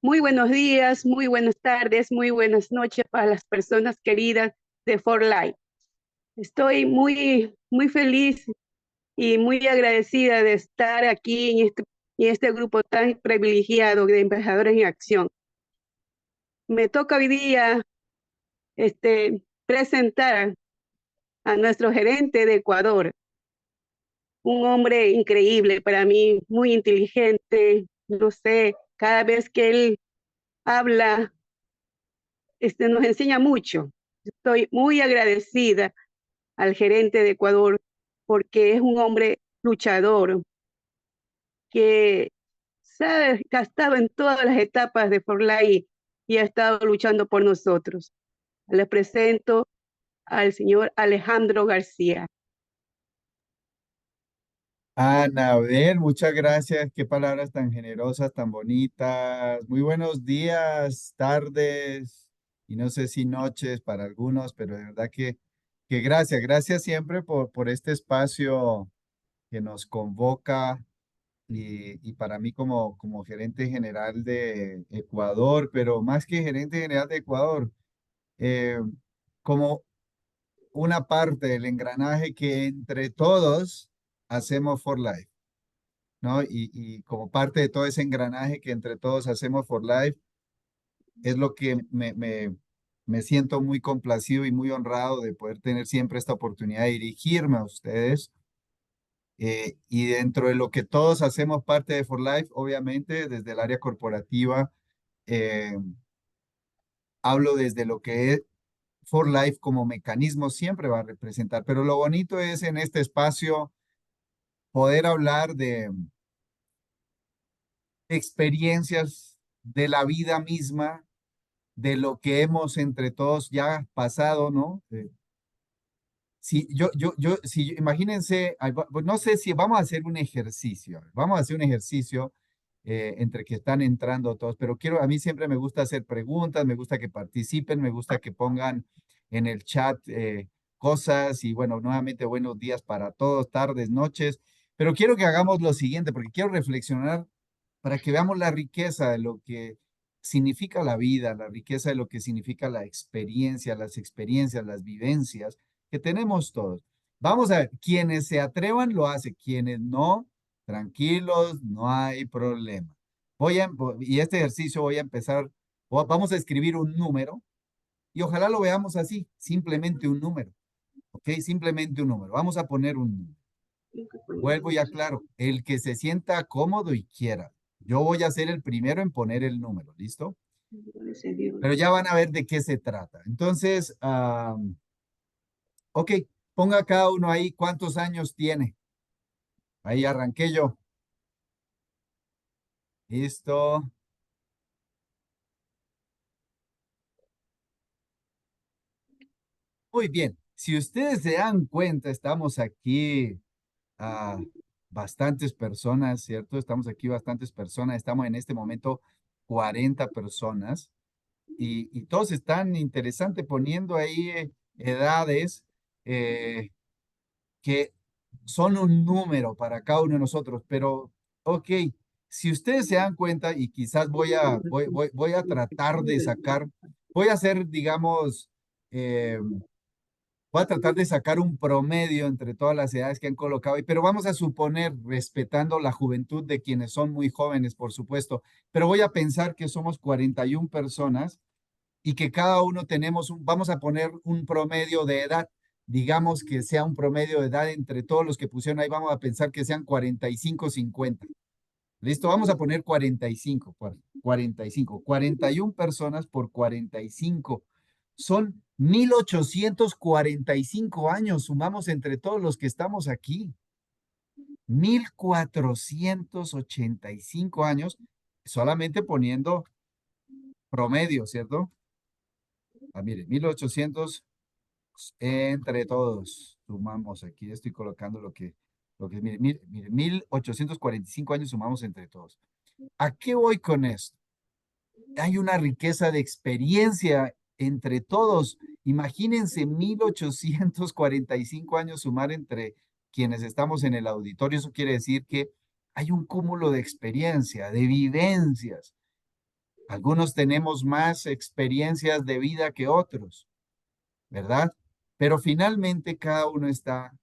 Muy buenos días, muy buenas tardes, muy buenas noches para las personas queridas de For Life. Estoy muy feliz y muy agradecida de estar aquí en este grupo tan privilegiado de Embajadores en Acción. Me toca hoy día presentar a nuestro gerente de Ecuador, un hombre increíble para mí, muy inteligente, no sé, cada vez que él habla, nos enseña mucho. Estoy muy agradecida al gerente de Ecuador porque es un hombre luchador que sabe que ha estado en todas las etapas de Forlay y ha estado luchando por nosotros. Les presento al señor Alejandro García. Anabel, muchas gracias. Qué palabras tan generosas, tan bonitas. Muy buenos días, tardes y no sé si noches para algunos, pero de verdad que gracias. Gracias siempre por este espacio que nos convoca y para mí como gerente general de Ecuador, pero más que gerente general de Ecuador, eh, como una parte del engranaje que entre todos hacemos for life. ¿No? Y como parte de todo ese engranaje que entre todos hacemos for life, es lo que me siento muy complacido y muy honrado de poder tener siempre esta oportunidad de dirigirme a ustedes. Y dentro de lo que todos hacemos parte de For Life, obviamente desde el área corporativa, eh, hablo desde lo que es For Life como mecanismo siempre va a representar, pero lo bonito es en este espacio poder hablar de experiencias de la vida misma, de lo que hemos entre todos ya pasado, ¿no? Si si imagínense, pues no sé si vamos a hacer un ejercicio, vamos a hacer un ejercicio entre que están entrando todos, pero a mí siempre me gusta hacer preguntas, me gusta que participen, me gusta que pongan en el chat cosas y bueno, nuevamente buenos días para todos, tardes, noches, pero quiero que hagamos lo siguiente, porque quiero reflexionar para que veamos la riqueza de lo que significa la vida, la riqueza de lo que significa la experiencia, las vivencias que tenemos todos. Vamos a ver, quienes se atrevan lo hacen, quienes no, tranquilos, no hay problema. Y este ejercicio voy a empezar, vamos a escribir un número y ojalá lo veamos así, simplemente un número, ¿ok? Simplemente un número. Vamos a poner un número. Vuelvo y aclaro, el que se sienta cómodo y quiera. Yo voy a ser el primero en poner el número, ¿listo? Pero ya van a ver de qué se trata. Entonces, ok, ponga cada uno ahí cuántos años tiene. Ahí arranqué yo. Listo. Muy bien. Si ustedes se dan cuenta, estamos aquí a bastantes personas, ¿cierto? Estamos aquí bastantes personas. Estamos en este momento 40 personas. Y todos están interesante poniendo ahí edades eh, que son un número para cada uno de nosotros, pero ok, si ustedes se dan cuenta y quizás voy a tratar de sacar, voy a hacer, digamos, eh, voy a tratar de sacar un promedio entre todas las edades que han colocado, pero vamos a suponer, respetando la juventud de quienes son muy jóvenes, por supuesto, pero voy a pensar que somos 41 personas y que cada uno vamos a poner un promedio de edad, digamos que sea un promedio de edad entre todos los que pusieron ahí, vamos a pensar que sean 45, 50. Listo, vamos a poner 45, 45, 41 personas por 45. Son 1845 años, sumamos entre todos los que estamos aquí. 1485 años, solamente poniendo promedio, ¿cierto? Mire, 1800 entre todos, sumamos aquí, estoy colocando lo que mire, 1845 años sumamos entre todos. ¿A qué voy con esto? Hay una riqueza de experiencia entre todos. Imagínense 1845 años sumar entre quienes estamos en el auditorio. Eso quiere decir que hay un cúmulo de experiencia, de vivencias. Algunos tenemos más experiencias de vida que otros, ¿verdad? Pero finalmente cada uno está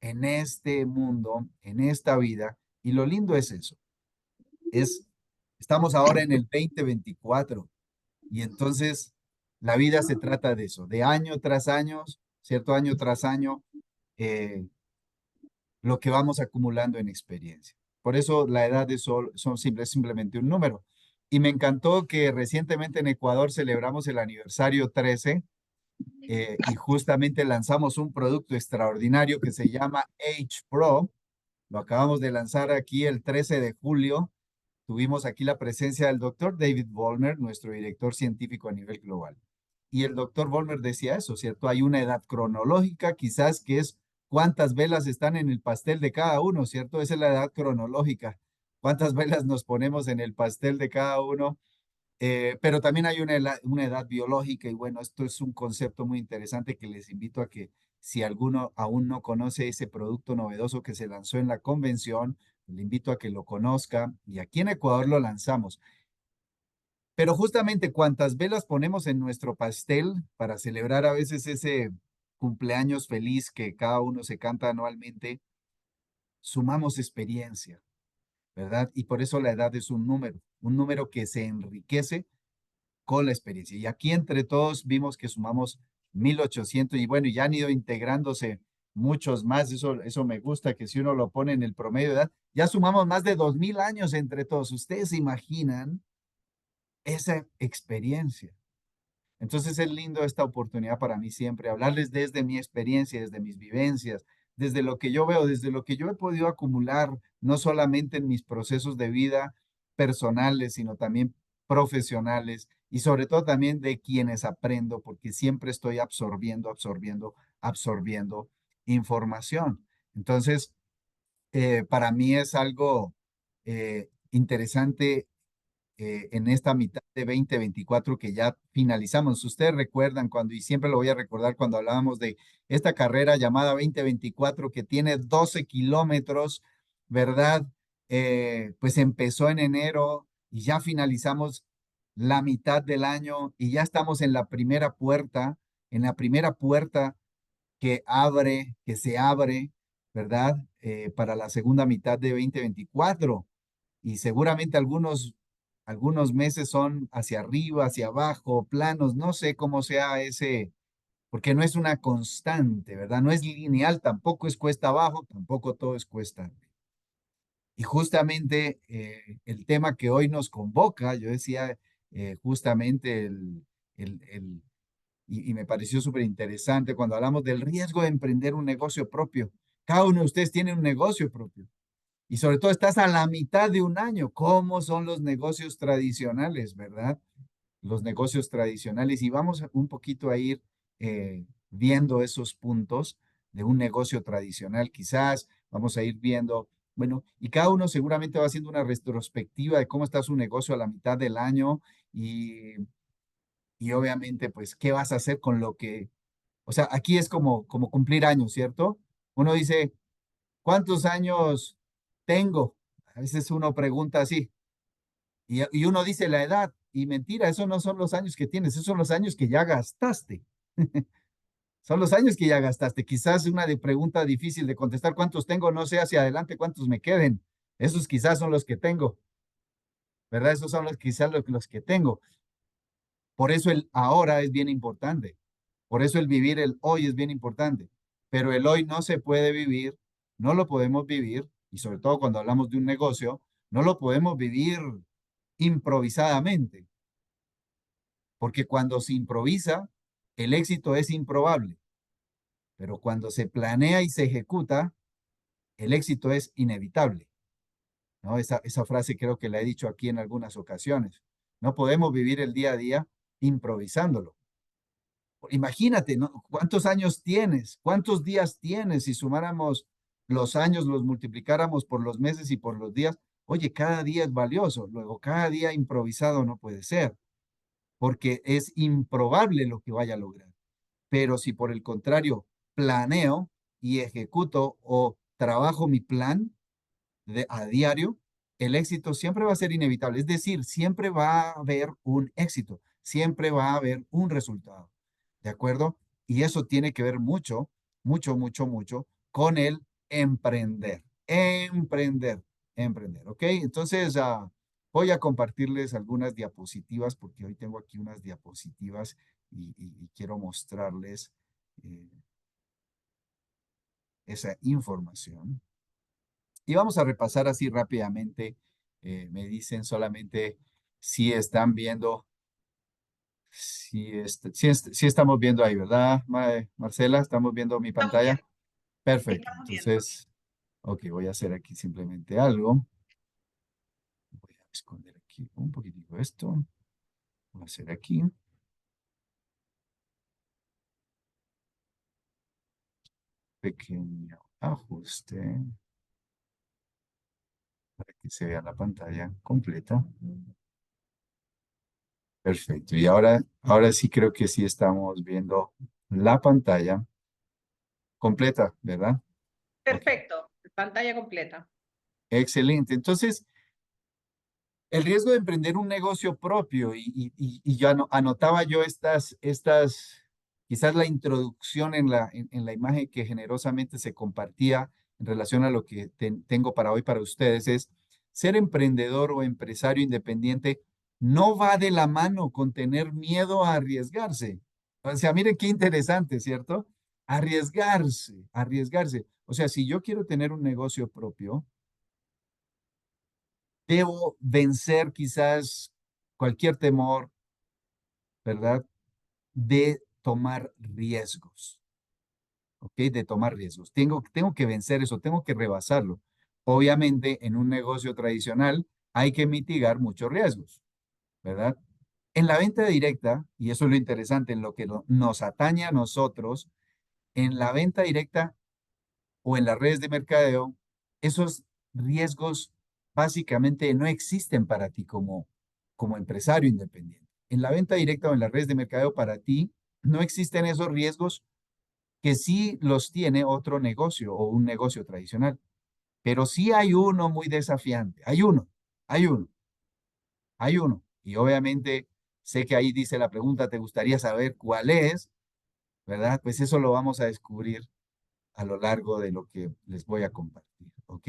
en este mundo, en esta vida, y lo lindo es eso, es, estamos ahora en el 2024 y entonces la vida se trata de eso, de año tras año, cierto año tras año, eh, lo que vamos acumulando en experiencia. Por eso la edad es simplemente un número. Y me encantó que recientemente en Ecuador celebramos el aniversario 13 y justamente lanzamos un producto extraordinario que se llama Age Pro. Lo acabamos de lanzar aquí el 13 de julio. Tuvimos aquí la presencia del doctor David Vollmer, nuestro director científico a nivel global. Y el doctor Vollmer decía eso, ¿cierto? Hay una edad cronológica, quizás que es cuántas velas están en el pastel de cada uno, ¿cierto? Esa es la edad cronológica. ¿Cuántas velas nos ponemos en el pastel de cada uno? Pero también hay una edad biológica y bueno, esto es un concepto muy interesante que les invito a que si alguno aún no conoce ese producto novedoso que se lanzó en la convención, le invito a que lo conozca y aquí en Ecuador lo lanzamos. Pero justamente cuantas velas ponemos en nuestro pastel para celebrar a veces ese cumpleaños feliz que cada uno se canta anualmente, sumamos experiencia, ¿verdad? Y por eso la edad es un número que se enriquece con la experiencia. Y aquí entre todos vimos que sumamos 1800 y bueno, ya han ido integrándose muchos más. Eso me gusta, que si uno lo pone en el promedio de edad, ya sumamos más de 2000 años entre todos. ¿Ustedes se imaginan esa experiencia? Entonces es lindo esta oportunidad para mí siempre, hablarles desde mi experiencia, desde mis vivencias, desde lo que yo veo, desde lo que yo he podido acumular, no solamente en mis procesos de vida personales, sino también profesionales y sobre todo también de quienes aprendo, porque siempre estoy absorbiendo información. Entonces, para mí es algo interesante en esta mitad de 2024 que ya finalizamos. Ustedes recuerdan cuando, y siempre lo voy a recordar cuando hablábamos de esta carrera llamada 2024 que tiene 12 kilómetros, ¿verdad? Pues empezó en enero y ya finalizamos la mitad del año y ya estamos en la primera puerta que se abre, ¿verdad? Para la segunda mitad de 2024 y seguramente algunos meses son hacia arriba, hacia abajo, planos, no sé cómo sea ese, porque no es una constante, ¿verdad? No es lineal, tampoco es cuesta abajo, tampoco todo es cuesta arriba. Y justamente el tema que hoy nos convoca, yo decía justamente y me pareció súper interesante cuando hablamos del riesgo de emprender un negocio propio. Cada uno de ustedes tiene un negocio propio. Y sobre todo estás a la mitad de un año. ¿Cómo son los negocios tradicionales, verdad? Los negocios tradicionales. Y vamos un poquito a ir viendo esos puntos de un negocio tradicional. Quizás vamos a ir viendo, bueno, y cada uno seguramente va haciendo una retrospectiva de cómo está su negocio a la mitad del año y obviamente, pues, ¿qué vas a hacer con lo que, o sea, aquí es como cumplir años, ¿cierto? Uno dice, ¿cuántos años tengo? A veces uno pregunta así y uno dice la edad y mentira, esos no son los años que tienes, esos son los años que ya gastaste. Son los años que ya gastaste. Quizás una pregunta difícil de contestar, ¿cuántos tengo? No sé hacia adelante cuántos me queden. Esos quizás son los que tengo, ¿verdad? Esos son quizás los que tengo. Por eso el ahora es bien importante. Por eso el vivir el hoy es bien importante. Pero el hoy no se puede vivir, no lo podemos vivir, y sobre todo cuando hablamos de un negocio, no lo podemos vivir improvisadamente, porque cuando se improvisa, el éxito es improbable, pero cuando se planea y se ejecuta, el éxito es inevitable, ¿no? Esa frase creo que la he dicho aquí en algunas ocasiones. No podemos vivir el día a día improvisándolo. Imagínate, ¿no? ¿Cuántos años tienes? ¿Cuántos días tienes? Si sumáramos los años, los multiplicáramos por los meses y por los días, oye, cada día es valioso. Luego, cada día improvisado no puede ser, porque es improbable lo que vaya a lograr. Pero si por el contrario planeo y ejecuto o trabajo mi plan a diario, el éxito siempre va a ser inevitable. Es decir, siempre va a haber un éxito, siempre va a haber un resultado. ¿De acuerdo? Y eso tiene que ver mucho, mucho, mucho, mucho con el emprender. Emprender, emprender. ¿Ok? Entonces, voy a compartirles algunas diapositivas porque hoy tengo aquí unas diapositivas y quiero mostrarles eh, esa información. Y vamos a repasar así rápidamente. Me dicen solamente si están viendo, si estamos viendo ahí, ¿verdad, Marcela? ¿Estamos viendo mi Estamos pantalla? viendo, Perfecto. estamos viendo. Entonces, ok, voy a hacer aquí simplemente algo. Voy a esconder aquí un poquitico esto. Voy a hacer aquí pequeño ajuste para que se vea la pantalla completa. Perfecto. Y ahora sí creo que sí estamos viendo la pantalla completa, ¿verdad? Ok, Perfecto, pantalla completa. excelente. Entonces, el riesgo de emprender un negocio propio, y yo anotaba yo quizás la introducción en la imagen que generosamente se compartía en relación a lo que tengo para hoy para ustedes, es ser emprendedor o empresario independiente no va de la mano con tener miedo a arriesgarse. O sea, miren qué interesante, ¿cierto? Arriesgarse, arriesgarse. O sea, si yo quiero tener un negocio propio, debo vencer quizás cualquier temor, ¿verdad? De tomar riesgos, ¿ok? De tomar riesgos. Tengo que vencer eso, tengo que rebasarlo. Obviamente, en un negocio tradicional hay que mitigar muchos riesgos, ¿verdad? En la venta directa, y eso es lo interesante, en lo que nos atañe a nosotros, en la venta directa o en las redes de mercadeo, esos riesgos básicamente no existen para ti como empresario independiente. En la venta directa o en las redes de mercadeo para ti no existen esos riesgos que sí los tiene otro negocio o un negocio tradicional. Pero sí hay uno muy desafiante. Hay uno, hay uno. Y obviamente sé que ahí dice la pregunta, ¿te gustaría saber cuál es? ¿Verdad? Pues eso lo vamos a descubrir a lo largo de lo que les voy a compartir, ¿ok?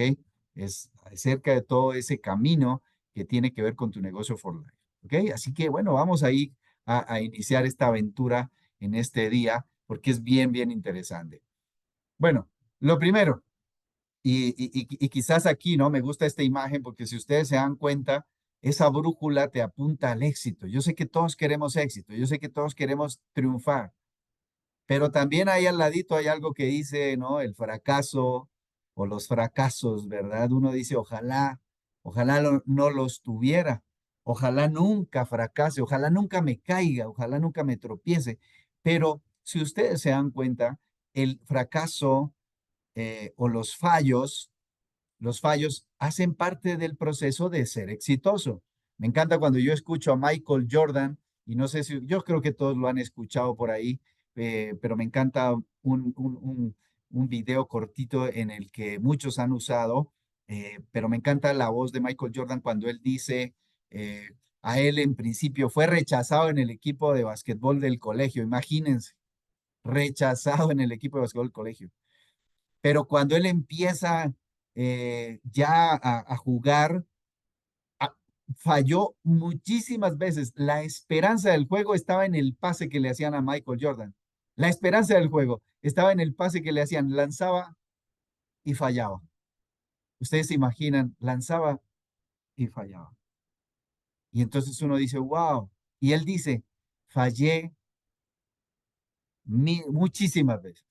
Es acerca de todo ese camino que tiene que ver con tu negocio for life, ¿ok? Así que bueno, vamos ahí a iniciar esta aventura en este día porque es bien, bien interesante. Bueno, lo primero, y quizás aquí, ¿no? Me gusta esta imagen porque si ustedes se dan cuenta, esa brújula te apunta al éxito. Yo sé que todos queremos éxito, yo sé que todos queremos triunfar, pero también ahí al ladito hay algo que dice, ¿no? El fracaso o los fracasos, ¿verdad? Uno dice, ojalá no los tuviera, ojalá nunca fracase, ojalá nunca me caiga, ojalá nunca me tropiece. Pero si ustedes se dan cuenta, el fracaso o los fallos hacen parte del proceso de ser exitoso. Me encanta cuando yo escucho a Michael Jordan, y no sé si, yo creo que todos lo han escuchado por ahí, pero me encanta un video cortito en el que muchos han usado, pero me encanta la voz de Michael Jordan cuando él dice, eh, a él en principio fue rechazado en el equipo de básquetbol del colegio, imagínense, rechazado en el equipo de básquetbol del colegio. Pero cuando él empieza ya a jugar, a- falló muchísimas veces. La esperanza del juego estaba en el pase que le hacían a Michael Jordan. La esperanza del juego estaba en el pase que le hacían. Lanzaba y fallaba. Ustedes se imaginan, lanzaba y fallaba. Y entonces uno dice, wow. Y él dice, fallé muchísimas veces.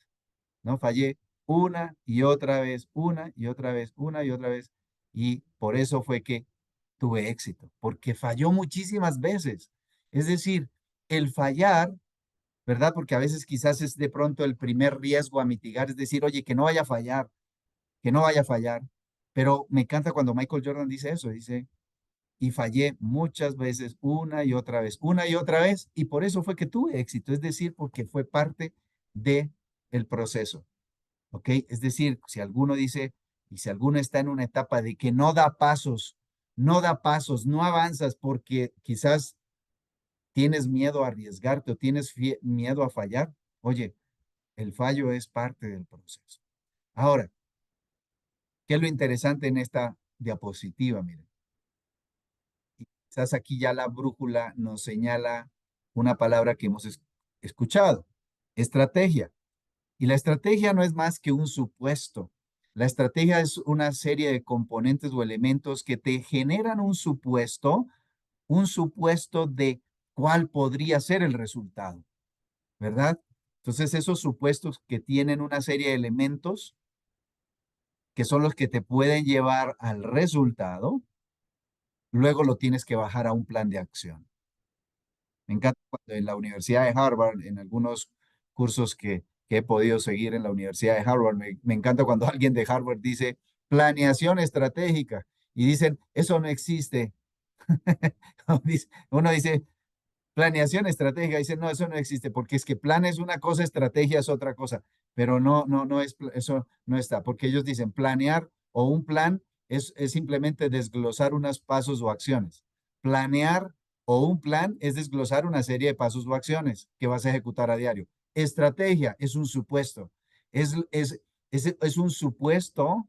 ¿No? Fallé una y otra vez, una y otra vez, una y otra vez. Y por eso fue que tuve éxito, porque falló muchísimas veces. Es decir, el fallar, ¿verdad? Porque a veces quizás es de pronto el primer riesgo a mitigar, es decir, oye, que no vaya a fallar, que no vaya a fallar. Pero me encanta cuando Michael Jordan dice eso, dice, y fallé muchas veces, una y otra vez, y por eso fue que tuve éxito, es decir, porque fue parte de el proceso. ¿Ok? Es decir, si alguno dice, y si alguno está en una etapa de que no da pasos no da pasos, no avanzas porque quizás tienes miedo a arriesgarte o tienes miedo a fallar, oye, el fallo es parte del proceso. Ahora, ¿qué es lo interesante en esta diapositiva? Miren, quizás aquí ya la brújula nos señala una palabra que hemos escuchado, estrategia. Y la estrategia no es más que un supuesto. La estrategia es una serie de componentes o elementos que te generan un supuesto de cuál podría ser el resultado, ¿verdad? Entonces, esos supuestos que tienen una serie de elementos que son los que te pueden llevar al resultado, luego lo tienes que bajar a un plan de acción. Me encanta cuando en la Universidad de Harvard, en algunos cursos que he podido seguir en la Universidad de Harvard, me encanta cuando alguien de Harvard dice planeación estratégica y dicen, eso no existe. Uno dice, planeación estratégica, dice, no, eso no existe, porque es que plan es una cosa, estrategia es otra cosa, pero no es, eso no está, porque ellos dicen planear o un plan es simplemente desglosar unos pasos o acciones. Planear o un plan es desglosar una serie de pasos o acciones que vas a ejecutar a diario. Estrategia es un supuesto, es un supuesto,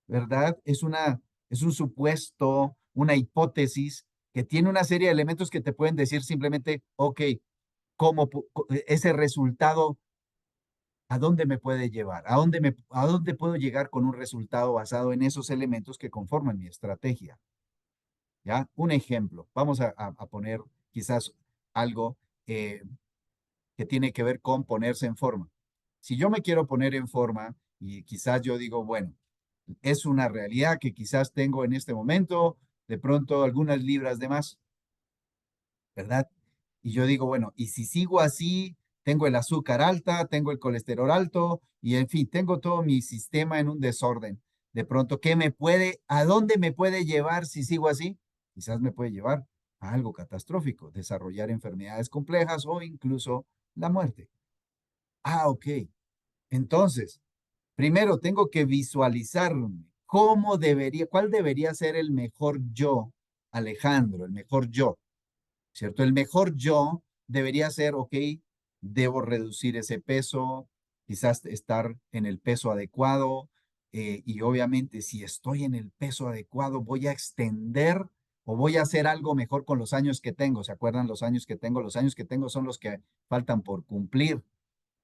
¿verdad? Es un supuesto, una hipótesis que tiene una serie de elementos que te pueden decir simplemente, ok, ese resultado, ¿a dónde me puede llevar? ¿A dónde puedo llegar con un resultado basado en esos elementos que conforman mi estrategia? ¿Ya? Un ejemplo. Vamos a poner quizás algo eh, que tiene que ver con ponerse en forma. Si yo me quiero poner en forma y quizás yo digo, bueno, es una realidad que quizás tengo en este momento, de pronto algunas libras de más, ¿verdad? Y yo digo, bueno, y si sigo así, tengo el azúcar alta, tengo el colesterol alto y en fin, tengo todo mi sistema en un desorden. De pronto, a dónde me puede llevar si sigo así? Quizás me puede llevar a algo catastrófico, desarrollar enfermedades complejas o incluso la muerte. Ah, ok. Entonces, primero tengo que visualizarme cuál debería ser el mejor yo, Alejandro, el mejor yo. ¿Cierto? El mejor yo debería ser, ok, debo reducir ese peso, quizás estar en el peso adecuado, y obviamente si estoy en el peso adecuado, voy a extender o voy a hacer algo mejor con los años que tengo. ¿Se acuerdan los años que tengo? Los años que tengo son los que faltan por cumplir,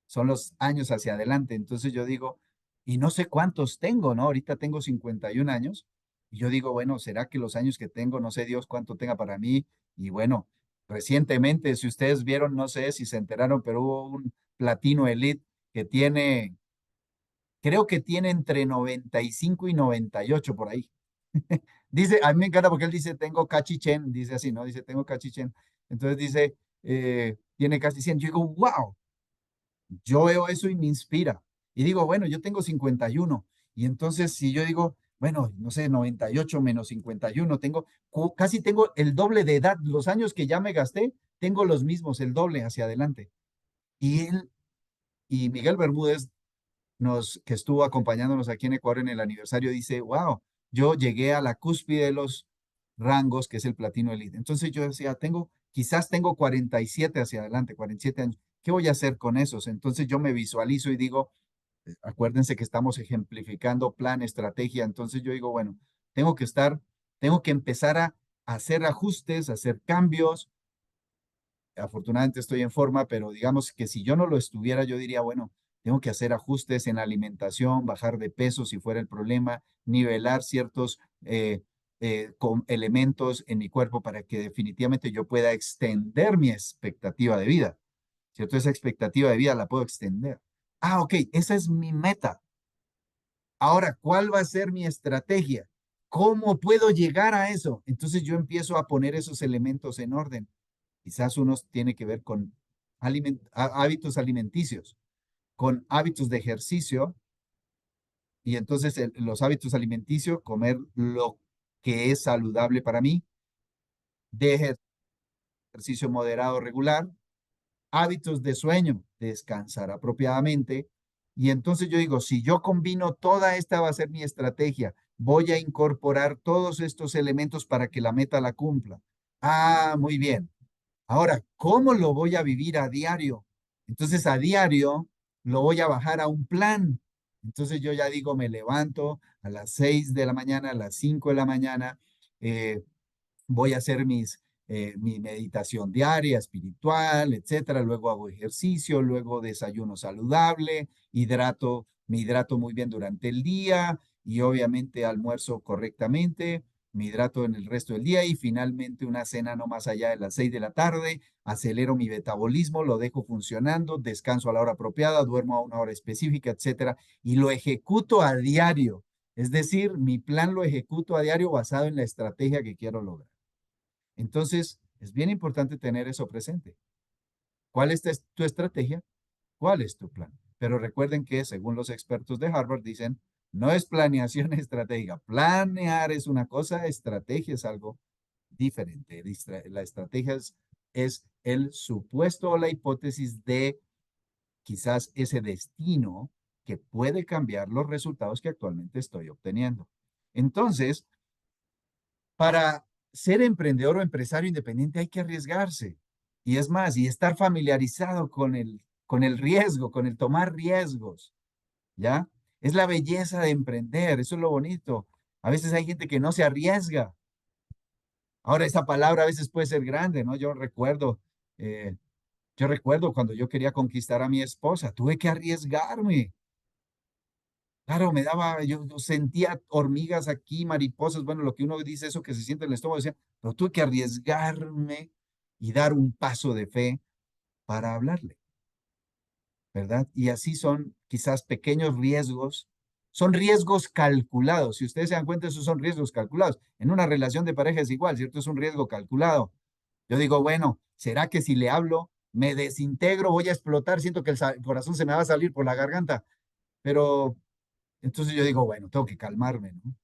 son los años hacia adelante. Entonces yo digo, y no sé cuántos tengo, ¿no? Ahorita tengo 51 años. Y yo digo, bueno, ¿será que los años que tengo, no sé Dios cuánto tenga para mí? Y bueno, recientemente, si ustedes vieron, no sé si se enteraron, pero hubo un Platino Elite que tiene, creo que tiene entre 95 y 98 por ahí. Dice, a mí me encanta porque él dice, tengo cachichen, dice así, ¿no? Dice, tengo cachichen. Entonces dice, tiene casi 100. Yo digo, wow, yo veo eso y me inspira. Y digo, bueno, yo tengo 51. Y entonces si yo digo, bueno, no sé, 98 menos 51, casi tengo el doble de edad. Los años que ya me gasté, tengo los mismos, el doble hacia adelante. Y él y Miguel Bermúdez, que estuvo acompañándonos aquí en Ecuador en el aniversario, dice, wow, yo llegué a la cúspide de los rangos, que es el platino elite. Entonces yo decía, quizás tengo 47 hacia adelante, 47 años. ¿Qué voy a hacer con esos? Entonces yo me visualizo y digo, acuérdense que estamos ejemplificando plan, estrategia. Entonces yo digo, bueno, tengo que empezar a hacer ajustes, a hacer cambios. Afortunadamente estoy en forma, pero digamos que si yo no lo estuviera, yo diría, bueno, tengo que hacer ajustes en la alimentación, bajar de peso si fuera el problema, nivelar ciertos elementos en mi cuerpo para que definitivamente yo pueda extender mi expectativa de vida. ¿Cierto? Esa expectativa de vida la puedo extender. Ah, ok, esa es mi meta. Ahora, ¿cuál va a ser mi estrategia? ¿Cómo puedo llegar a eso? Entonces yo empiezo a poner esos elementos en orden. Quizás unos tiene que ver con hábitos alimenticios, con hábitos de ejercicio, y entonces los hábitos alimenticios, comer lo que es saludable para mí, de ejercicio moderado regular, hábitos de sueño, descansar apropiadamente. Y entonces yo digo, si yo combino toda esta va a ser mi estrategia voy a incorporar todos estos elementos para que la meta la cumpla. Ah, muy bien. Ahora, ¿cómo lo voy a vivir a diario? Entonces, a diario lo voy a bajar a un plan. Entonces, yo ya digo, me levanto a las 6 de la mañana, a las 5 de la mañana, eh, voy a hacer mi meditación diaria, espiritual, etcétera. Luego hago ejercicio, luego desayuno saludable, me hidrato muy bien durante el día y obviamente almuerzo correctamente, me hidrato en el resto del día y finalmente una cena no más allá de las 6 de la tarde, acelero mi metabolismo, lo dejo funcionando, descanso a la hora apropiada, duermo a una hora específica, etcétera, y lo ejecuto a diario. Es decir, mi plan lo ejecuto a diario basado en la estrategia que quiero lograr. Entonces, es bien importante tener eso presente. ¿Cuál es tu estrategia? ¿Cuál es tu plan? Pero recuerden que, según los expertos de Harvard, dicen, no es planeación estratégica. Planear es una cosa, estrategia es algo diferente. La estrategia es el supuesto o la hipótesis de quizás ese destino que puede cambiar los resultados que actualmente estoy obteniendo. Entonces, para ser emprendedor o empresario independiente hay que arriesgarse. Y es más, y estar familiarizado con el riesgo, con el tomar riesgos, ¿ya? Es la belleza de emprender, eso es lo bonito. A veces hay gente que no se arriesga. Ahora, esa palabra a veces puede ser grande, ¿no? Eh, yo recuerdo cuando yo quería conquistar a mi esposa, tuve que arriesgarme. Claro, yo sentía hormigas aquí, mariposas, bueno, lo que uno dice, eso que se siente en el estómago, decía, pero tuve que arriesgarme y dar un paso de fe para hablarle, ¿verdad? Y así son quizás pequeños riesgos, son riesgos calculados. Si ustedes se dan cuenta, esos son riesgos calculados. En una relación de pareja es igual, ¿cierto? Es un riesgo calculado. Yo digo, bueno, ¿será que si le hablo, me desintegro, voy a explotar, siento que el corazón se me va a salir por la garganta? Pero entonces yo digo, bueno, tengo que calmarme, ¿no?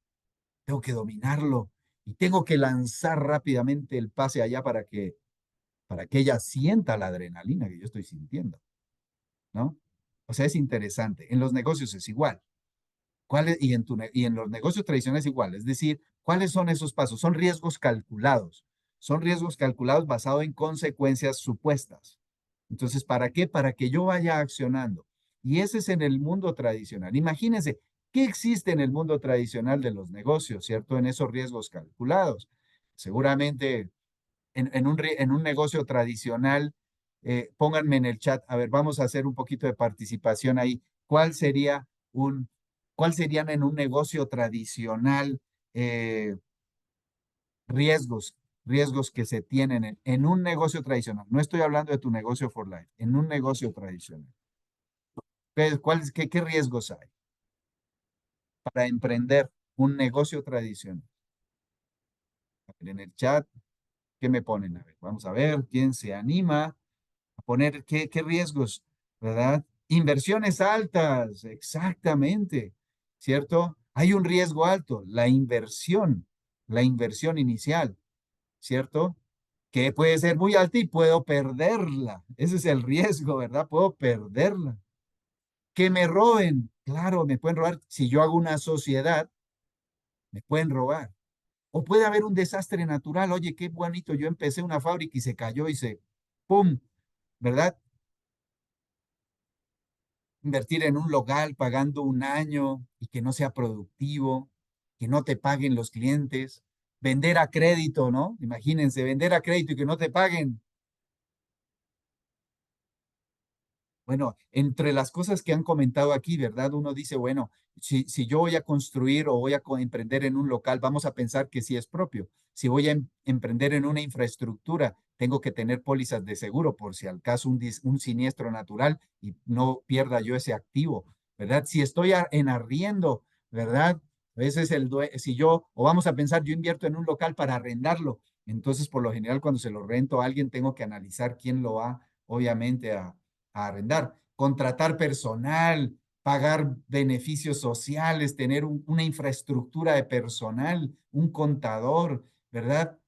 Tengo que dominarlo y tengo que lanzar rápidamente el pase allá para que ella sienta la adrenalina que yo estoy sintiendo, ¿no? O sea, es interesante. En los negocios es igual. Y en los negocios tradicionales igual. Es decir, ¿cuáles son esos pasos? Son riesgos calculados. Son riesgos calculados basados en consecuencias supuestas. Entonces, ¿para qué? Para que yo vaya accionando. Y ese es en el mundo tradicional. Imagínense, ¿qué existe en el mundo tradicional de los negocios, cierto? En esos riesgos calculados. Seguramente en un negocio tradicional, pónganme en el chat, a ver, vamos a hacer un poquito de participación ahí. ¿Cuál sería un, ¿Cuál serían en un negocio tradicional eh, riesgos, riesgos que se tienen en un negocio tradicional? No estoy hablando de tu negocio for life, en un negocio tradicional. ¿Qué riesgos hay para emprender un negocio tradicional? A ver, en el chat, ¿qué me ponen? A ver, vamos a ver quién se anima a poner qué riesgos, ¿verdad? Inversiones altas, exactamente, ¿cierto? Hay un riesgo alto, la inversión inicial, ¿cierto? Que puede ser muy alta y puedo perderla. Ese es el riesgo, ¿verdad? Puedo perderla. Que me roben, claro, me pueden robar. Si yo hago una sociedad, me pueden robar. O puede haber un desastre natural. Oye, qué bonito, yo empecé una fábrica y se cayó y ¡pum! ¿Verdad? Invertir en un local pagando un año y que no sea productivo, que no te paguen los clientes, vender a crédito, ¿no? Imagínense, vender a crédito y que no te paguen. Bueno, entre las cosas que han comentado aquí, ¿verdad? Uno dice, bueno, si yo voy a construir o voy a emprender en un local, vamos a pensar que sí es propio. Si voy a emprender en una infraestructura, tengo que tener pólizas de seguro por si al caso un siniestro natural y no pierda yo ese activo, ¿verdad? Si estoy en arriendo, ¿verdad? A veces si yo, o vamos a pensar, yo invierto en un local para arrendarlo, entonces por lo general cuando se lo rento a alguien tengo que analizar quién lo va, obviamente, a arrendar, contratar personal, pagar beneficios sociales, tener una infraestructura de personal, un contador, ¿verdad?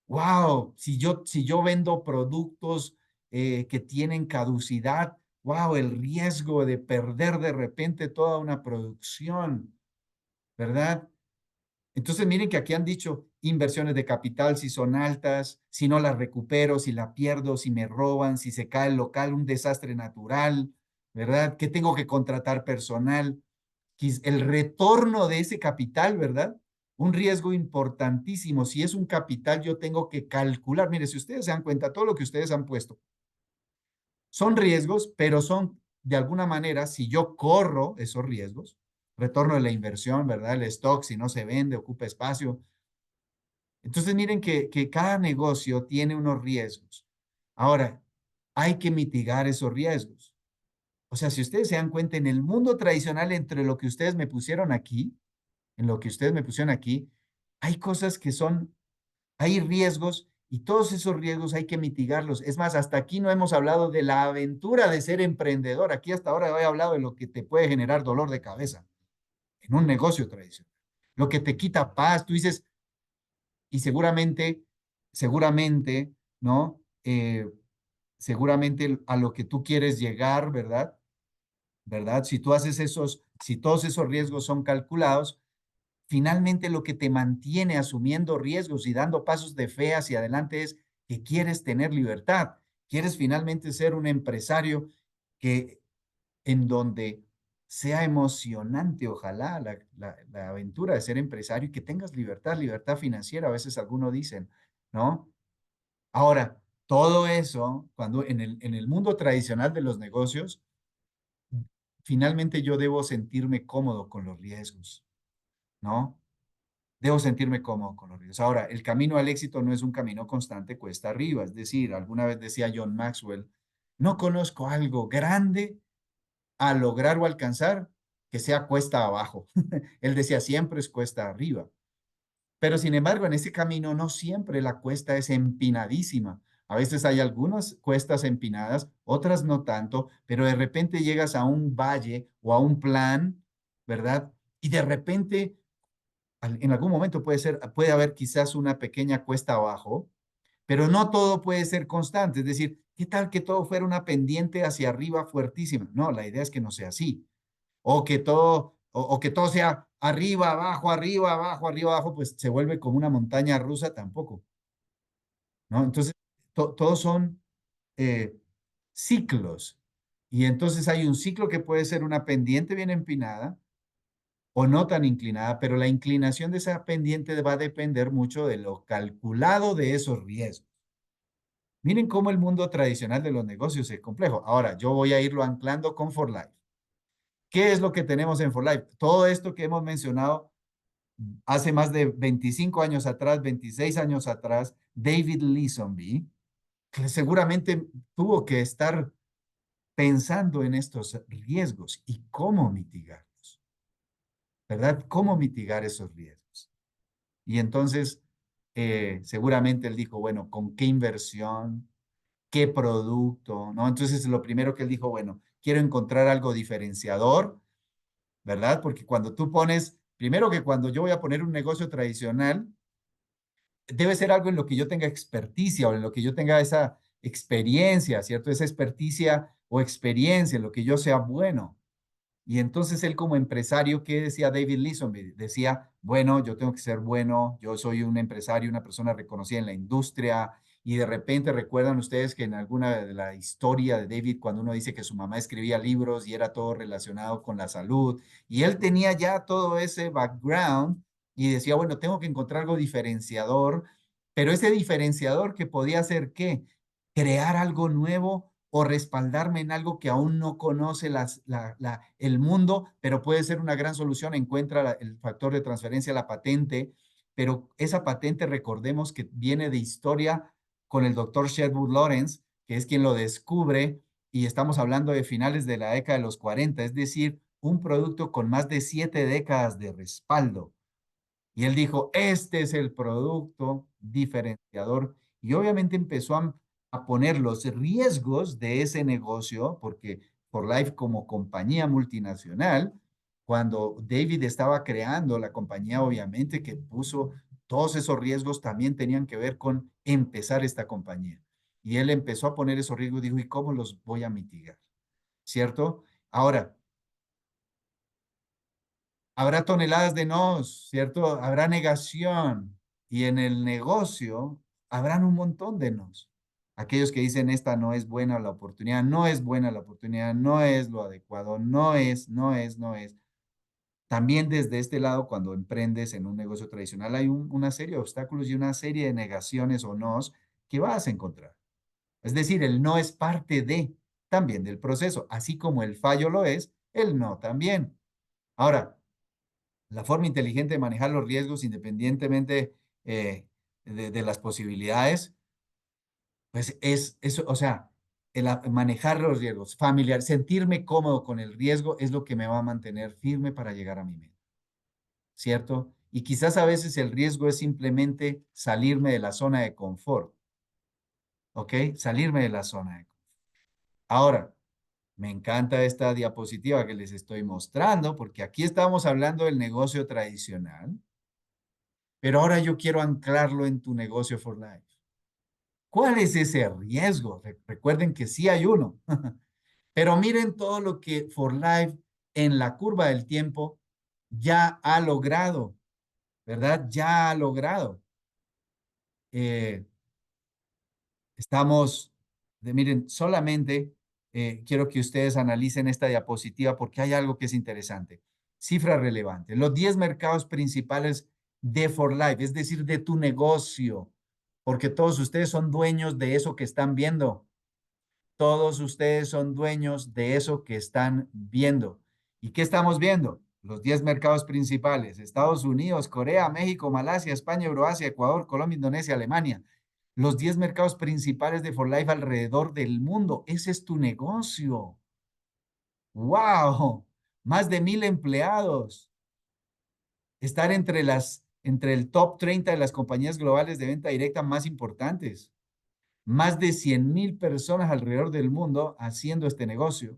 Wow, si yo vendo productos que tienen caducidad, wow, el riesgo de perder de repente toda una producción, ¿verdad? Entonces, miren que aquí han dicho inversiones de capital, si son altas, si no las recupero, si la pierdo, si me roban, si se cae el local, un desastre natural, ¿verdad? Que tengo que contratar personal, el retorno de ese capital, ¿verdad? Un riesgo importantísimo. Si es un capital, yo tengo que calcular. Mire, si ustedes se dan cuenta, todo lo que ustedes han puesto son riesgos, pero son de alguna manera, si yo corro esos riesgos, retorno de la inversión, ¿verdad? El stock, si no se vende, ocupa espacio. Entonces, miren que cada negocio tiene unos riesgos. Ahora, hay que mitigar esos riesgos. O sea, si ustedes se dan cuenta, en el mundo tradicional, entre lo que ustedes me pusieron aquí, en lo que ustedes me pusieron aquí, hay cosas que son, hay riesgos y todos esos riesgos hay que mitigarlos. Es más, hasta aquí no hemos hablado de la aventura de ser emprendedor. Aquí hasta ahora he hablado de lo que te puede generar dolor de cabeza en un negocio tradicional. Lo que te quita paz. Tú dices, y seguramente, ¿no? Seguramente a lo que tú quieres llegar, ¿verdad? ¿Verdad? Si tú haces si todos esos riesgos son calculados, finalmente lo que te mantiene asumiendo riesgos y dando pasos de fe hacia adelante es que quieres tener libertad, quieres finalmente ser un empresario que en donde sea emocionante, ojalá, la aventura de ser empresario y que tengas libertad, libertad financiera, a veces algunos dicen, ¿no? Ahora, todo eso, cuando en el mundo tradicional de los negocios, finalmente yo debo sentirme cómodo con los riesgos, ¿no? Debo sentirme cómodo con los riesgos. Ahora, el camino al éxito no es un camino constante cuesta arriba. Es decir, alguna vez decía John Maxwell, no conozco algo grande a lograr o alcanzar que sea cuesta abajo. Él decía, siempre es cuesta arriba. Pero sin embargo, en ese camino no siempre la cuesta es empinadísima. A veces hay algunas cuestas empinadas, otras no tanto, pero de repente llegas a un valle o a un plan, ¿verdad? Y de repente en algún momento puede haber quizás una pequeña cuesta abajo, pero no todo puede ser constante. Es decir, ¿qué tal que todo fuera una pendiente hacia arriba fuertísima? No, la idea es que no sea así. O que todo sea arriba, abajo, pues se vuelve como una montaña rusa tampoco, ¿no? Entonces, todos son eh, ciclos. Y entonces hay un ciclo que puede ser una pendiente bien empinada, o no tan inclinada, pero la inclinación de esa pendiente va a depender mucho de lo calculado de esos riesgos. Miren cómo el mundo tradicional de los negocios es complejo. Ahora, yo voy a irlo anclando con For Life. ¿Qué es lo que tenemos en For Life? Todo esto que hemos mencionado hace más de 25 años atrás, 26 años atrás, David Leesonby, que seguramente tuvo que estar pensando en estos riesgos y cómo mitigarlos, ¿verdad? ¿Cómo mitigar esos riesgos? Y entonces, seguramente él dijo, bueno, ¿con qué inversión? ¿Qué producto? ¿No? Entonces, lo primero que él dijo, bueno, quiero encontrar algo diferenciador, ¿verdad? Porque cuando tú pones, primero que cuando yo voy a poner un negocio tradicional, debe ser algo en lo que yo tenga experticia o en lo que yo tenga esa experiencia, ¿cierto? Esa experticia o experiencia, en lo que yo sea bueno. Y entonces él como empresario, ¿qué decía David Leeson? Decía, bueno, yo tengo que ser bueno, yo soy un empresario, una persona reconocida en la industria, y de repente recuerdan ustedes que en alguna de la historia de David, cuando uno dice que su mamá escribía libros y era todo relacionado con la salud, y él tenía ya todo ese background y decía, bueno, tengo que encontrar algo diferenciador, pero ese diferenciador que podía ser ¿qué? Crear algo nuevo o respaldarme en algo que aún no conoce el mundo, pero puede ser una gran solución. Encuentra el factor de transferencia, la patente, pero esa patente recordemos que viene de historia con el doctor Sherwood Lawrence, que es quien lo descubre, y estamos hablando de finales de la década de los 40, es decir, un producto con más de 7 décadas de respaldo. Y él dijo, este es el producto diferenciador. Y obviamente empezó a poner los riesgos de ese negocio, porque For Life como compañía multinacional, cuando David estaba creando la compañía, obviamente que puso todos esos riesgos también tenían que ver con empezar esta compañía. Y él empezó a poner esos riesgos y dijo, ¿y cómo los voy a mitigar? ¿Cierto? Ahora, Habrá toneladas de nos, ¿cierto? Habrá negación. Y en el negocio habrán un montón de nos. Aquellos que dicen esta no es buena la oportunidad, no es buena la oportunidad, no es lo adecuado, no es. También desde este lado, cuando emprendes en un negocio tradicional, hay una serie de obstáculos y una serie de negaciones o nos que vas a encontrar. Es decir, el no es parte de también del proceso, así como el fallo lo es, el no también. Ahora, la forma inteligente de manejar los riesgos independientemente de las posibilidades, pues es eso, o sea, manejar los riesgos, familiar, sentirme cómodo con el riesgo es lo que me va a mantener firme para llegar a mi meta, ¿cierto? Y quizás a veces el riesgo es simplemente salirme de la zona de confort, ¿ok? Salirme de la zona de confort. Ahora, me encanta esta diapositiva que les estoy mostrando porque aquí estamos hablando del negocio tradicional, pero ahora yo quiero anclarlo en tu negocio for life. ¿Cuál es ese riesgo? Recuerden que sí hay uno, pero miren todo lo que for life en la curva del tiempo ya ha logrado, ¿verdad? Ya ha logrado. Eh, miren, solamente quiero que ustedes analicen esta diapositiva porque hay algo que es interesante. Cifra relevante. Los 10 mercados principales de For Life, es decir, de tu negocio, porque todos ustedes son dueños de eso que están viendo. Todos ustedes son dueños de eso que están viendo. ¿Y qué estamos viendo? Los 10 mercados principales: Estados Unidos, Corea, México, Malasia, España, Euroasia, Ecuador, Colombia, Indonesia, Alemania. Los 10 mercados principales de For Life alrededor del mundo. Ese es tu negocio. ¡Wow! Más de 1,000 empleados. Estar entre el top 30 de las compañías globales de venta directa más importantes. Más de 100,000 personas alrededor del mundo haciendo este negocio.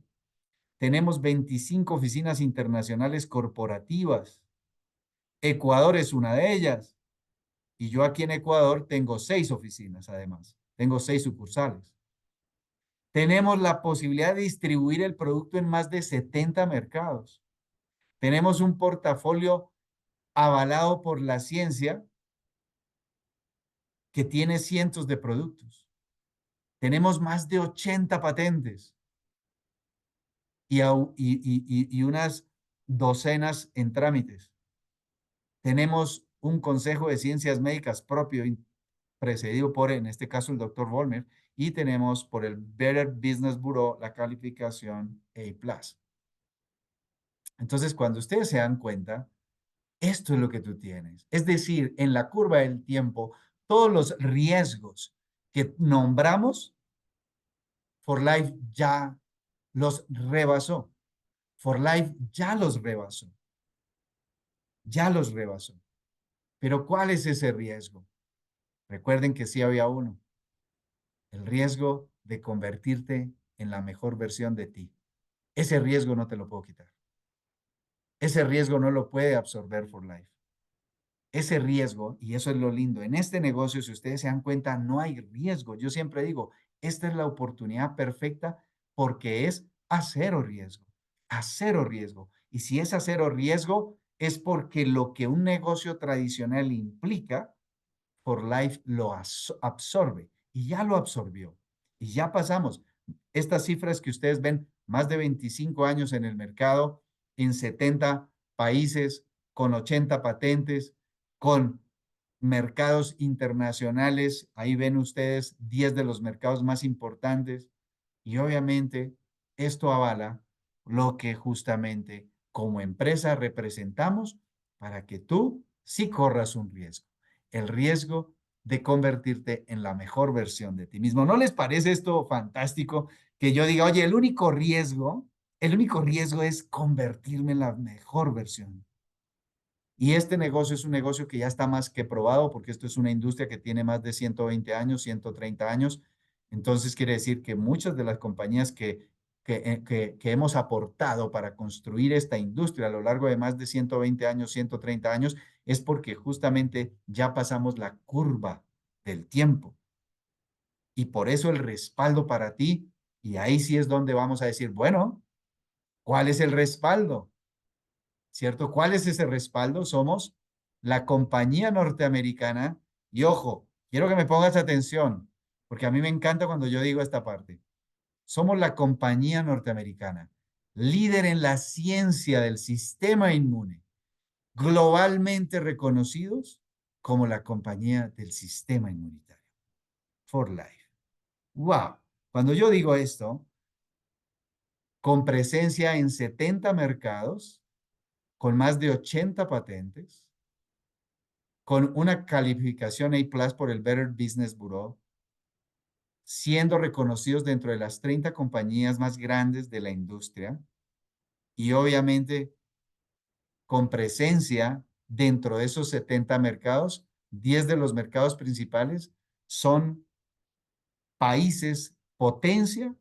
Tenemos 25 oficinas internacionales corporativas. Ecuador es una de ellas. Y yo aquí en Ecuador tengo 6 oficinas, además. Tengo 6 sucursales. Tenemos la posibilidad de distribuir el producto en más de 70 mercados. Tenemos un portafolio avalado por la ciencia que tiene cientos de productos. Tenemos más de 80 patentes y unas docenas en trámites. Tenemos un consejo de ciencias médicas propio, precedido por, en este caso, el doctor Volmer, y tenemos por el Better Business Bureau la calificación A+. Entonces, cuando ustedes se dan cuenta, esto es lo que tú tienes. Es decir, en la curva del tiempo, todos los riesgos que nombramos, For Life ya los rebasó. For Life ya los rebasó. Ya los rebasó. Pero ¿cuál es ese riesgo? Recuerden que sí había uno. El riesgo de convertirte en la mejor versión de ti. Ese riesgo no te lo puedo quitar. Ese riesgo no lo puede absorber For Life. Ese riesgo, y eso es lo lindo, en este negocio, si ustedes se dan cuenta, no hay riesgo. Yo siempre digo, esta es la oportunidad perfecta porque es a cero riesgo, a cero riesgo. Y si es a cero riesgo, es porque lo que un negocio tradicional implica, For Life lo absorbe y ya lo absorbió. Y ya pasamos. Estas cifras que ustedes ven, más de 25 años en el mercado, en 70 países, con 80 patentes, con mercados internacionales. Ahí ven ustedes 10 de los mercados más importantes. Y obviamente esto avala lo que justamente como empresa representamos para que tú sí corras un riesgo. El riesgo de convertirte en la mejor versión de ti mismo. ¿No les parece esto fantástico? Que yo diga, oye, el único riesgo es convertirme en la mejor versión. Y este negocio es un negocio que ya está más que probado porque esto es una industria que tiene más de 120 años, 130 años. Entonces quiere decir que muchas de las compañías que hemos aportado para construir esta industria a lo largo de más de 120 años, 130 años, es porque justamente ya pasamos la curva del tiempo. Y por eso el respaldo para ti, y ahí sí es donde vamos a decir, bueno, ¿cuál es el respaldo? ¿cierto? ¿Cuál es ese respaldo? Somos la compañía norteamericana. Y ojo, quiero que me pongas atención, porque a mí me encanta cuando yo digo esta parte. Somos la compañía norteamericana, líder en la ciencia del sistema inmune, globalmente reconocidos como la compañía del sistema inmunitario. For Life. ¡Wow! Cuando yo digo esto, con presencia en 70 mercados, con más de 80 patentes, con una calificación A+ por el Better Business Bureau, siendo reconocidos dentro de las 30 compañías más grandes de la industria y obviamente con presencia dentro de esos 70 mercados, 10 de los mercados principales son países potencia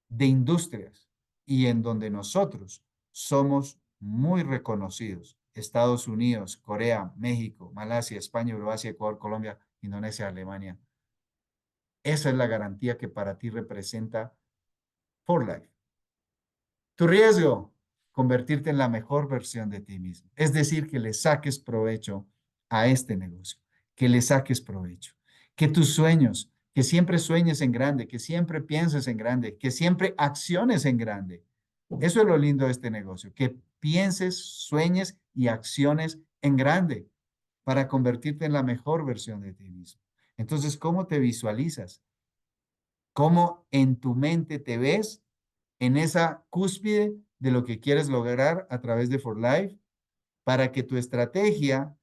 de industrias y en donde nosotros somos muy reconocidos. Estados Unidos, Corea, México, Malasia, España, Euroasia, Ecuador, Colombia, Indonesia, Alemania. Esa es la garantía que para ti representa For Life. Tu riesgo, convertirte en la mejor versión de ti mismo. Es decir, que le saques provecho a este negocio, que le saques provecho, que tus sueños, que siempre sueñes en grande, que siempre pienses en grande, que siempre acciones en grande. Eso es lo lindo de este negocio, que pienses, sueñes y acciones en grande para convertirte en la mejor versión de ti mismo. Entonces, ¿cómo te visualizas? ¿Cómo en tu mente te ves en esa cúspide de lo que quieres lograr a través de For Life para que tu estrategia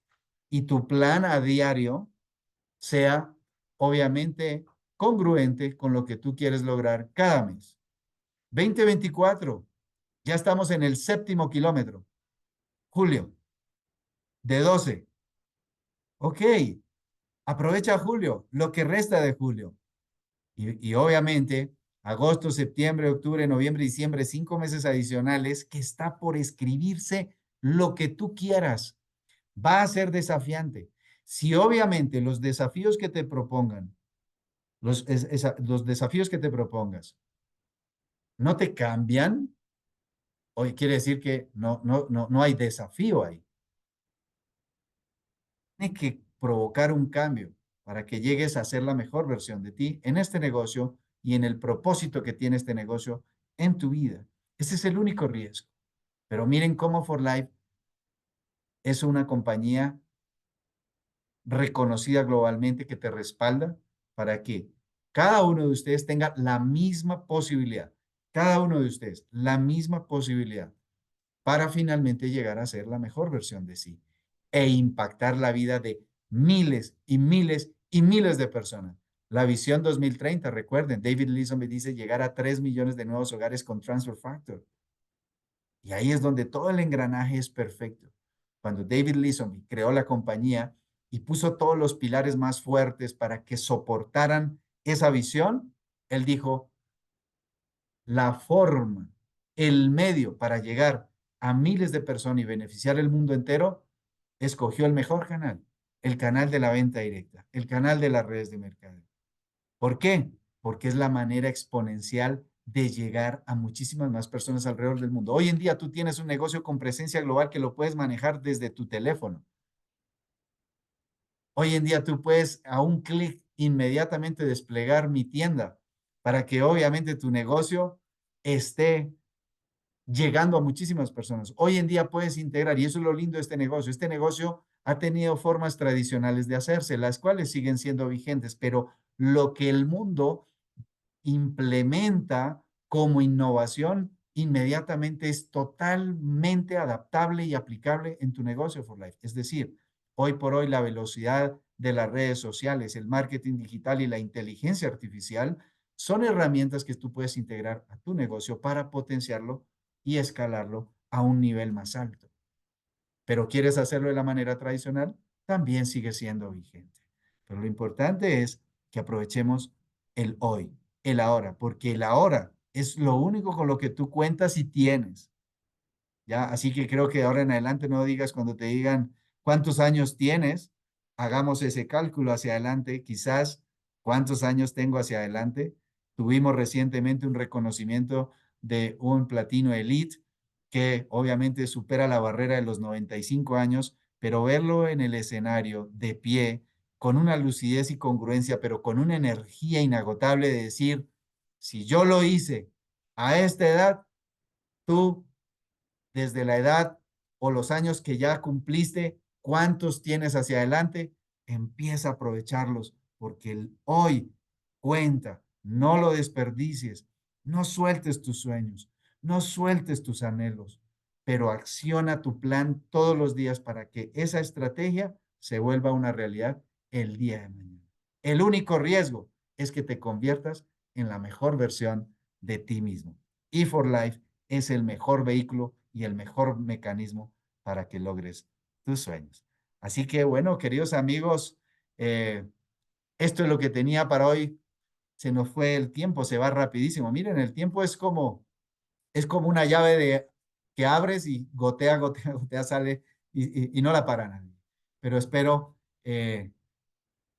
y tu plan a diario sea obviamente congruente con lo que tú quieres lograr cada mes? 2024, ya estamos en el 7º kilómetro. Julio, de 12. Ok, aprovecha julio, lo que resta de julio. Y obviamente, agosto, septiembre, octubre, noviembre, diciembre, 5 meses adicionales que está por escribirse lo que tú quieras. Va a ser desafiante. Si obviamente los desafíos que te propongan, los desafíos que te propongas no te cambian, hoy quiere decir que no hay desafío ahí. Tiene que provocar un cambio para que llegues a ser la mejor versión de ti en este negocio y en el propósito que tiene este negocio en tu vida. Ese es el único riesgo. Pero miren cómo For Life es una compañía reconocida globalmente que te respalda para que cada uno de ustedes tenga la misma posibilidad, cada uno de ustedes, la misma posibilidad para finalmente llegar a ser la mejor versión de sí e impactar la vida de miles y miles y miles de personas. La visión 2030, recuerden, David Leeson me dice llegar a 3 millones de nuevos hogares con Transfer Factor. Y ahí es donde todo el engranaje es perfecto. Cuando David Leeson creó la compañía y puso todos los pilares más fuertes para que soportaran esa visión, él dijo, la forma, el medio para llegar a miles de personas y beneficiar el mundo entero, escogió el mejor canal, el canal de la venta directa, el canal de las redes de mercado. ¿Por qué? Porque es la manera exponencial de llegar a muchísimas más personas alrededor del mundo. Hoy en día tú tienes un negocio con presencia global que lo puedes manejar desde tu teléfono. Hoy en día tú puedes a un clic inmediatamente desplegar mi tienda para que obviamente tu negocio esté llegando a muchísimas personas. Hoy en día puedes integrar, y eso es lo lindo de este negocio. Este negocio ha tenido formas tradicionales de hacerse, las cuales siguen siendo vigentes, pero lo que el mundo implementa como innovación inmediatamente es totalmente adaptable y aplicable en tu negocio For Life. Es decir, hoy por hoy la velocidad de las redes sociales, el marketing digital y la inteligencia artificial son herramientas que tú puedes integrar a tu negocio para potenciarlo y escalarlo a un nivel más alto. Pero quieres hacerlo de la manera tradicional, también sigue siendo vigente. Pero lo importante es que aprovechemos el hoy, el ahora, porque el ahora es lo único con lo que tú cuentas y tienes. ¿Ya? Así que creo que de ahora en adelante no digas cuando te digan cuántos años tienes, hagamos ese cálculo hacia adelante, quizás cuántos años tengo hacia adelante. Tuvimos recientemente un reconocimiento de un platino elite que obviamente supera la barrera de los 95 años, pero verlo en el escenario de pie, con una lucidez y congruencia, pero con una energía inagotable de decir, si yo lo hice a esta edad, tú desde la edad o los años que ya cumpliste, cuántos tienes hacia adelante, empieza a aprovecharlos, porque el hoy cuenta, no lo desperdicies, no sueltes tus sueños, no sueltes tus anhelos, pero acciona tu plan todos los días para que esa estrategia se vuelva una realidad el día de mañana. El único riesgo es que te conviertas en la mejor versión de ti mismo. E4Life es el mejor vehículo y el mejor mecanismo para que logres tus sueños. Así que bueno, queridos amigos, esto es lo que tenía para hoy. Se nos fue el tiempo, se va rapidísimo. Miren, el tiempo es como una llave que abres y gotea, gotea, gotea, sale y no la para nadie. Pero espero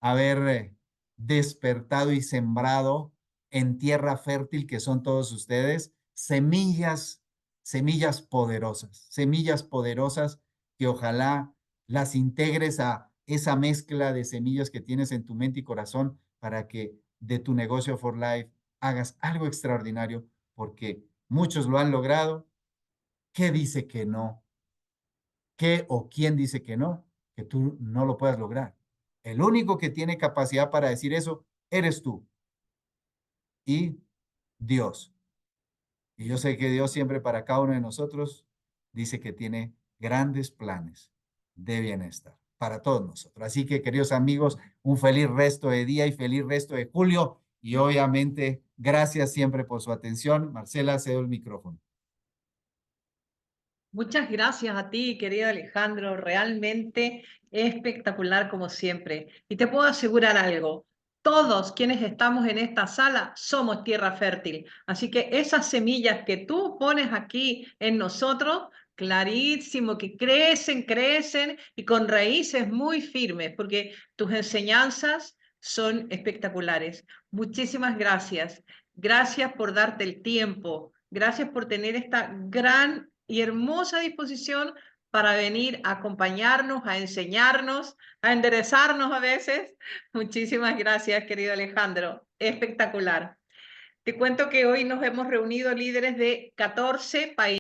haber despertado y sembrado en tierra fértil que son todos ustedes, semillas poderosas que ojalá las integres a esa mezcla de semillas que tienes en tu mente y corazón para que de tu negocio for life hagas algo extraordinario, porque muchos lo han logrado. ¿Qué dice que no? ¿Qué o quién dice que no? Que tú no lo puedas lograr. El único que tiene capacidad para decir eso eres tú y Dios. Y yo sé que Dios siempre para cada uno de nosotros dice que tiene grandes planes de bienestar para todos nosotros. Así que, queridos amigos, un feliz resto de día y feliz resto de julio. Y obviamente, gracias siempre por su atención. Marcela, cedo el micrófono. Muchas gracias a ti, querido Alejandro. Realmente espectacular como siempre. Y te puedo asegurar algo. Todos quienes estamos en esta sala somos tierra fértil. Así que esas semillas que tú pones aquí en nosotros, clarísimo, que crecen, crecen y con raíces muy firmes, porque tus enseñanzas son espectaculares. Muchísimas gracias. Gracias por darte el tiempo. Gracias por tener esta gran y hermosa disposición para venir a acompañarnos, a enseñarnos, a enderezarnos a veces. Muchísimas gracias, querido Alejandro. Espectacular. Te cuento que hoy nos hemos reunido líderes de 14 países.